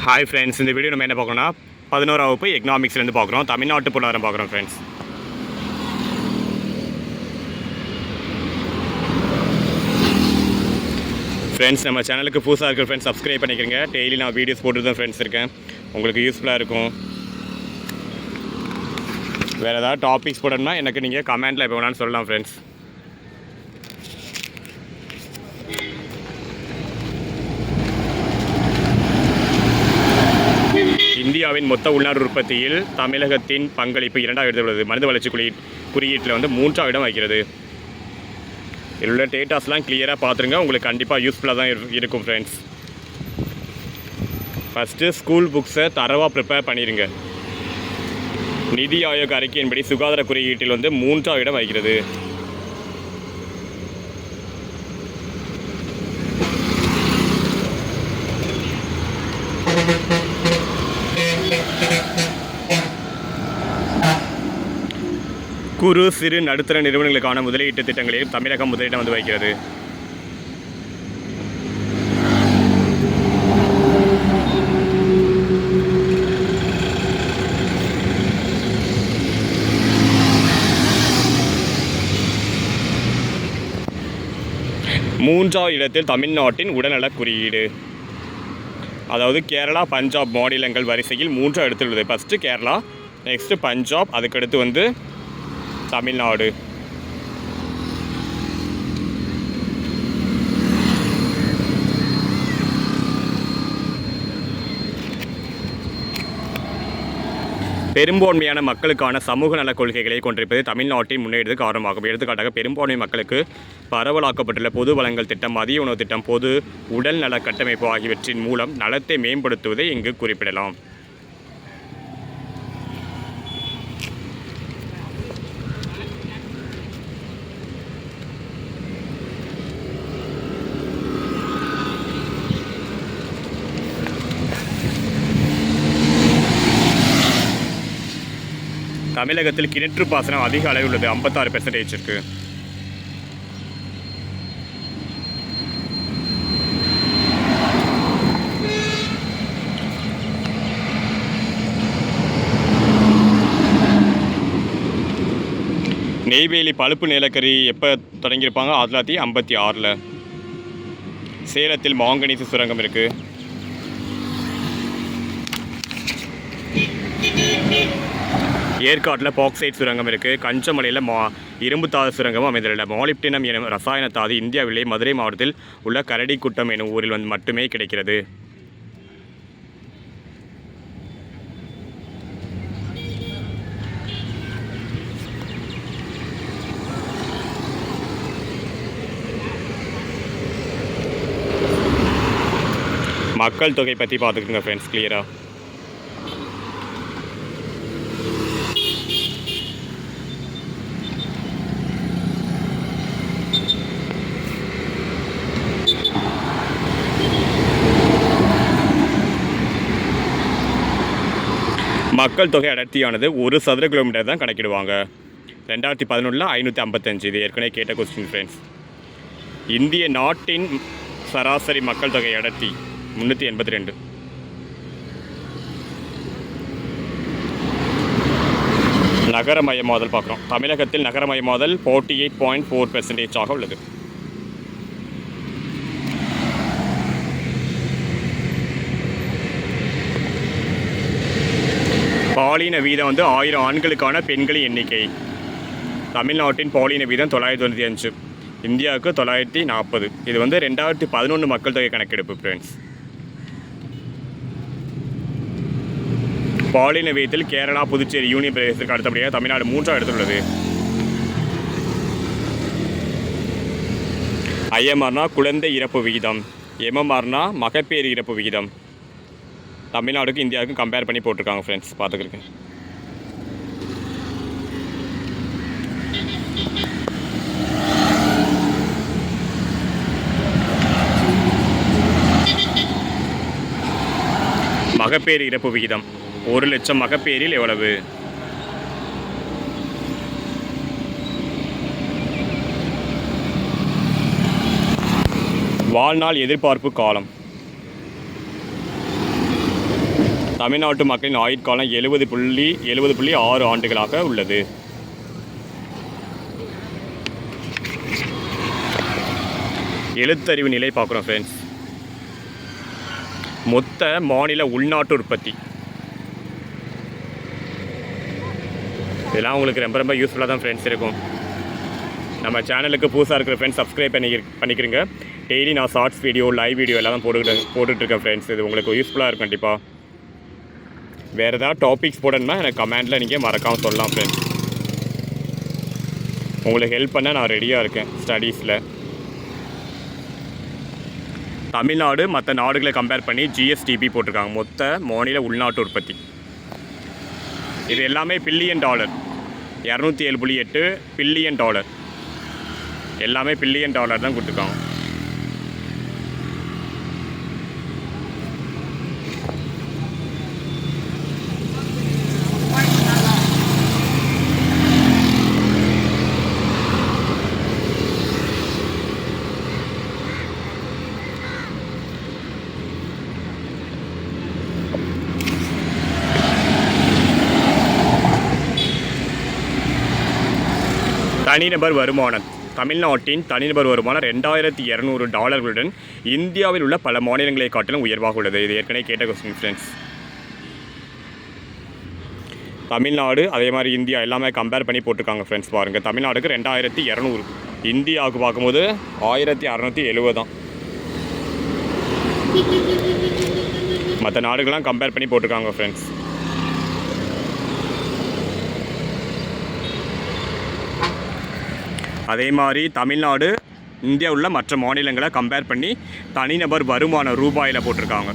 Hi friends, இந்த video நம்ம என்ன பார்க்கணும்னா 11ஆம் வகுப்பு எக்கனாமிக்ஸ்லேருந்து பார்க்குறோம். தமிழ்நாட்டு பொருளாதாரம் பார்க்குறோம் ஃப்ரெண்ட்ஸ். நம்ம சேனலுக்கு புதுசாக இருக்கிற ஃப்ரெண்ட்ஸ் சப்ஸ்கிரைப் பண்ணிக்கிறேங்க. டெய்லி நான் வீடியோஸ் போட்டு தான் ஃப்ரெண்ட்ஸ் இருக்கேன். உங்களுக்கு யூஸ்ஃபுல்லாக இருக்கும். வேறு ஏதாவது டாபிக்ஸ் போடணும்னா எனக்கு நீங்கள் கமெண்ட்டில் எப்போ வேணாலும் சொல்லலாம் ஃப்ரெண்ட்ஸ். இந்தியாவின் மொத்த உள்நாட்டு உற்பத்தியில் தமிழகத்தின் பங்களிப்பு 2ஆவது இடத்தில் உள்ளது. மனித வளர்ச்சி குறியீட்டில் 3ஆவது இடம் வைக்கிறது. இதில் உள்ள டேட்டாஸ்லாம் கிளியராக பார்த்துருங்க. உங்களுக்கு கண்டிப்பாக யூஸ்ஃபுல்லாக தான் இருக்கும் ஃப்ரெண்ட்ஸ். ஃபஸ்ட்டு ஸ்கூல் புக்ஸை தரவாக ப்ரிப்பேர் பண்ணிடுங்க. நிதி ஆயோக் அறிக்கையின்படி சுகாதார குறியீட்டில் 3ஆவது இடம் வைக்கிறது. குறு சிறு நடுத்தர நிறுவனங்களுக்கான முதலீட்டு திட்டங்களில் தமிழகம் முதலிடம் வைக்கிறது. மூன்றாவது இடத்தில் தமிழ்நாட்டின் உடல்நலக் குறியீடு, அதாவது கேரளா பஞ்சாப் மாநிலங்கள் வரிசையில் 3ஆவது இடத்தில் உள்ளது. ஃபஸ்ட்டு கேரளா, நெக்ஸ்ட்டு பஞ்சாப், அதுக்கடுத்து தமிழ்நாடு. பெரும்பான்மையான மக்களுக்கான சமூக நலக் கொள்கைகளை கொண்டிருப்பது தமிழ்நாட்டின் முன்னேற்றத்துக்கு காரணமாகும். எடுத்துக்காட்டாக, பெரும்பான்மை மக்களுக்கு பரவலாக்கப்பட்டுள்ள பொது வளங்கள் திட்டம், மதிய உணவு திட்டம், பொது உடல் நல கட்டமைப்பு ஆகியவற்றின் மூலம் நலத்தை மேம்படுத்துவதை இங்கு குறிப்பிடலாம். தமிழகத்தில் கிணற்று பாசனம் அதிக அளவில் உள்ளது. 56% இருக்குது. நெய்வேலி பழுப்பு நிலக்கரி எப்போ தொடங்கியிருப்பாங்க? 1956. சேலத்தில் மாங்கனீசு சுரங்கம் இருக்குது. ஏற்காட்டில் பாக்சைட் சுரங்கம் இருக்குது. கஞ்சமலையில் இரும்புத்தாது சுரங்கமும் அமைந்துள்ள. மாலிப்டினம் எனும் ரசாயன தாது இந்தியாவிலே மதுரை மாவட்டத்தில் உள்ள கரடிக்குட்டம் எனும் ஊரில் மட்டுமே கிடைக்கிறது. மக்கள் தொகை பற்றி பார்த்துக்குங்க ஃப்ரெண்ட்ஸ் கிளியராக. மக்கள் தொகை அடர்த்தியானது 1 சதுர கிலோமீட்டர் தான் கணக்கிடுவாங்க. 2011 555. இது ஏற்கனவே கேட்ட கொஸ்டின் ஃப்ரெண்ட்ஸ். இந்திய நாட்டின் சராசரி மக்கள் தொகை அடர்த்தி 382. நகரமயமாதல் பார்க்குறோம். தமிழகத்தில் நகரமயமாதல் 48.4% உள்ளது. பாலின வீதம் 1000 ஆண்களுக்கான பெண்களின் எண்ணிக்கை. தமிழ்நாட்டின் பாலின வீதம் 995, இந்தியாவுக்கு 940. இது 2011 மக்கள் தொகை கணக்கெடுப்பு ஃப்ரெண்ட்ஸ். பாலின வீதத்தில் கேரளா, புதுச்சேரி யூனியன் பிரதேசத்துக்கு அடுத்தபடியாக தமிழ்நாடு 3ஆவது இடத்தில் உள்ளது. ஐஎம்ஆர்னா குழந்தை இறப்பு விகிதம், எம்எம்ஆர்னா மகப்பேறு இறப்பு விகிதம். தமிழ்நாடுக்கு இந்தியாவுக்கும் கம்பேர் பண்ணி போட்டிருக்காங்க ஃப்ரெண்ட்ஸ், பார்த்துக்கிறேன். மகப்பேறு இறப்பு விகிதம் 1,00,000 மகப்பேறில் எவ்வளவு? வாழ்நாள் எதிர்பார்ப்பு காலம் தமிழ்நாட்டு மக்களின் ஆயுட்காலம் 70.6 ஆண்டுகளாக உள்ளது. எழுத்தறிவு நிலை பார்க்குறோம் ஃப்ரெண்ட்ஸ். மொத்த மாநில உள்நாட்டு உற்பத்தி, இதெல்லாம் உங்களுக்கு ரொம்ப ரொம்ப யூஸ்ஃபுல்லாக தான் ஃப்ரெண்ட்ஸ் இருக்கும். நம்ம சேனலுக்கு புதுசாக இருக்கிற ஃப்ரெண்ட்ஸ் சப்ஸ்கிரைப் பண்ணிக்கிறீங்க. டெய்லி நான் ஷார்ட்ஸ் வீடியோ, லைவ் வீடியோ எல்லாம் தான் போட்டுட்ருக்கேன் ஃப்ரெண்ட்ஸ். இது உங்களுக்கு யூஸ்ஃபுல்லாக இருக்கும் கண்டிப்பாக. வேறு ஏதாவது டாபிக்ஸ் போடணும்னா எனக்கு கமெண்டில் நீங்கள் மறக்காமல் சொல்லலாம் ஃப்ரெண்ட்ஸ். உங்களுக்கு ஹெல்ப் பண்ண நான் ரெடியாக இருக்கேன் ஸ்டடீஸில். தமிழ்நாடு மற்ற நாடுகளை கம்பேர் பண்ணி ஜிஎஸ்டிபி போட்டிருக்காங்க, மொத்த மாநில உள்நாட்டு உற்பத்தி. இது எல்லாமே பில்லியன் டாலர், 207.8 பில்லியன் டாலர், எல்லாமே பில்லியன் டாலர் தான் கொடுத்துருக்காங்க. தனிநபர் வருமானம். தமிழ்நாட்டின் தனிநபர் வருமானம் $2200 இந்தியாவில் உள்ள பல மாநிலங்களை காட்டிலும் உயர்வாக உள்ளது. இது ஏற்கனவே கேட்ட கொஸ்டின் ஃப்ரெண்ட்ஸ். தமிழ்நாடு அதே மாதிரி இந்தியா எல்லாமே கம்பேர் பண்ணி போட்டிருக்காங்க ஃப்ரெண்ட்ஸ். பாருங்கள், தமிழ்நாடுக்கு 2200, இந்தியாவுக்கு பார்க்கும்போது 1670 தான். மற்ற நாடுகள்லாம் கம்பேர் பண்ணி போட்டிருக்காங்க ஃப்ரெண்ட்ஸ். அதே மாதிரி தமிழ்நாடு இந்தியாவில் உள்ள மற்ற மாநிலங்களை கம்பேர் பண்ணி தனிநபர் வருமானம் ரூபாயில் போட்டிருக்காங்க.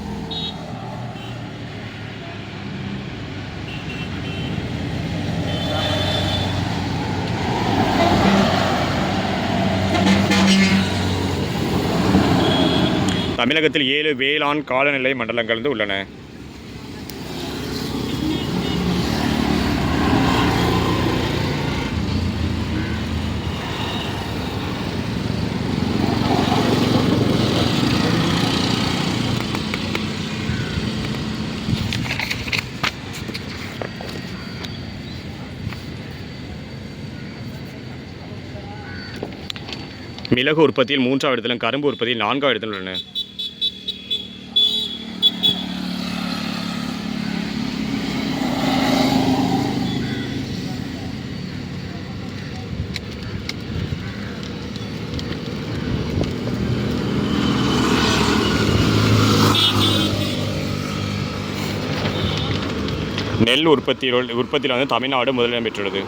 தமிழகத்தில் 7 வேளாண் காலநிலை மண்டலங்கள் உள்ளன. மிளகு உற்பத்தியில் 3ஆவது இடத்திலும் கரும்பு உற்பத்தியில் 4ஆவது இடத்தில் உள்ளன. நெல் உற்பத்தியில் வந்து தமிழ்நாடு முதலிடம் பெற்றுள்ளது.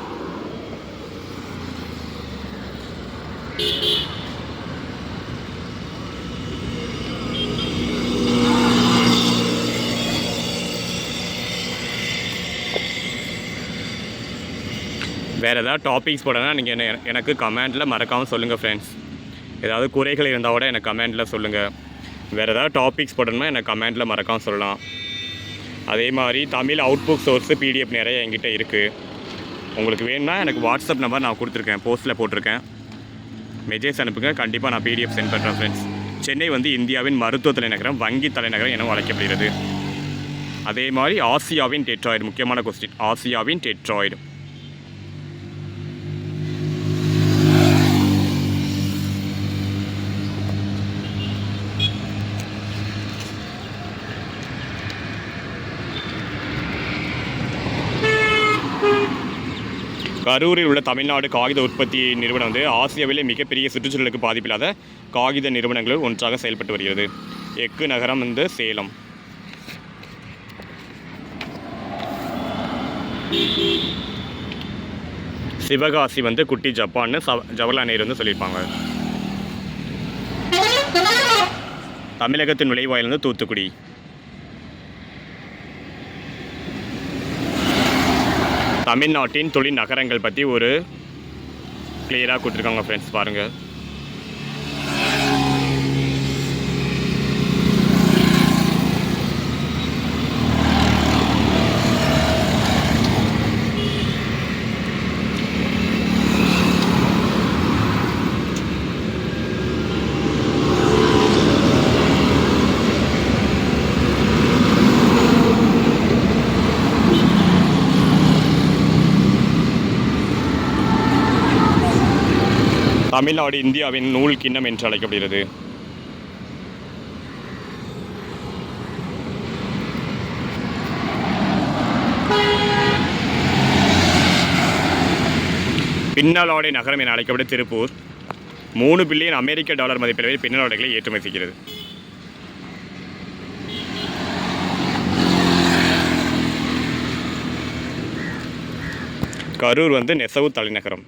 வேறு ஏதாவது டாபிக்ஸ் போடனா நீங்கள் எனக்கு கமெண்டில் மறக்காமல் சொல்லுங்கள் ஃப்ரெண்ட்ஸ். ஏதாவது குறைகள் இருந்தால் கூட எனக்கு கமெண்டில் சொல்லுங்கள். வேறு ஏதாவது டாபிக்ஸ் போடணுமா எனக்கு கமெண்டில் மறக்காமல் சொல்லலாம். அதே மாதிரி தமிழ் அவுட்புக் சோர்ஸு பிடிஎஃப் நிறைய என்கிட்ட இருக்குது. உங்களுக்கு வேணும்னா எனக்கு வாட்ஸ்அப் நம்பர் நான் கொடுத்துருக்கேன், போஸ்ட்டில் போட்டிருக்கேன். மெசேஜ் அனுப்புங்க, கண்டிப்பாக நான் பிடிஎஃப் சென்ட் பண்ணுறேன் ஃப்ரெண்ட்ஸ். சென்னை வந்து இந்தியாவின் மருத்துவ தலைநகரம், வங்கி தலைநகரம் என அழைக்கப்படுகிறது. அதே மாதிரி ஆசியாவின் டெட்ராய்டு, முக்கியமான கொஸ்டின், ஆசியாவின் டெட்ராய்டு. கரூரில் உள்ள தமிழ்நாடு காகித உற்பத்தி நிறுவனம் வந்து ஆசியாவிலே மிகப்பெரிய சுற்றுச்சூழலுக்கு பாதிப்பில்லாத காகித நிறுவனங்களில் ஒன்றாக செயல்பட்டு வருகிறது. எஃகு நகரம் வந்து சேலம். சிவகாசி வந்து குட்டி ஜப்பான்னு ஜவஹர்லால் நேரு வந்து சொல்லியிருப்பாங்க. தமிழகத்தின் நுழைவாயில் வந்து தூத்துக்குடி. தமிழ்நாட்டின் தொழில் நகரங்கள் பற்றி ஒரு கிளியராக கொடுத்துருக்காங்க ஃப்ரெண்ட்ஸ். பாருங்கள், தமிழ்நாடு இந்தியாவின் நூல் கிண்ணம் என்று அழைக்கப்படுகிறது. பின்னலாடை நகரம் என அழைக்கப்படும் திருப்பூர் 3 பில்லியன் அமெரிக்க டாலர் மதிப்பீட்டில் பின்னலாடைகளை ஏற்றுமதி செய்கிறது. கரூர் நெசவு தலைநகரம்.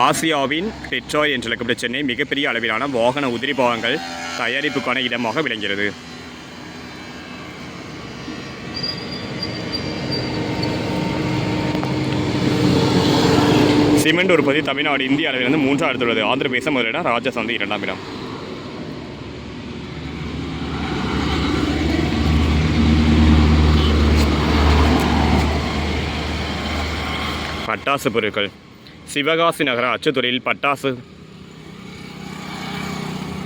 ஆசியாவின் டெட்ராய்ட் என்று அழைக்கப்பட்ட சென்னை மிகப்பெரிய அளவிலான வாகன உதிரி பாகங்கள் தயாரிப்புக்கான இடமாக விளங்குகிறது. சிமெண்ட் உற்பத்தி தமிழ்நாடு இந்திய அளவிலிருந்து 3ஆம் இடத்தில் உள்ளது. ஆந்திர பிரதேசம் முதலிடம், ராஜஸ்தான் 2ஆம் இடம். பட்டாசு பொருட்கள். சிவகாசி நகர அச்சுத்துறையில் பட்டாசு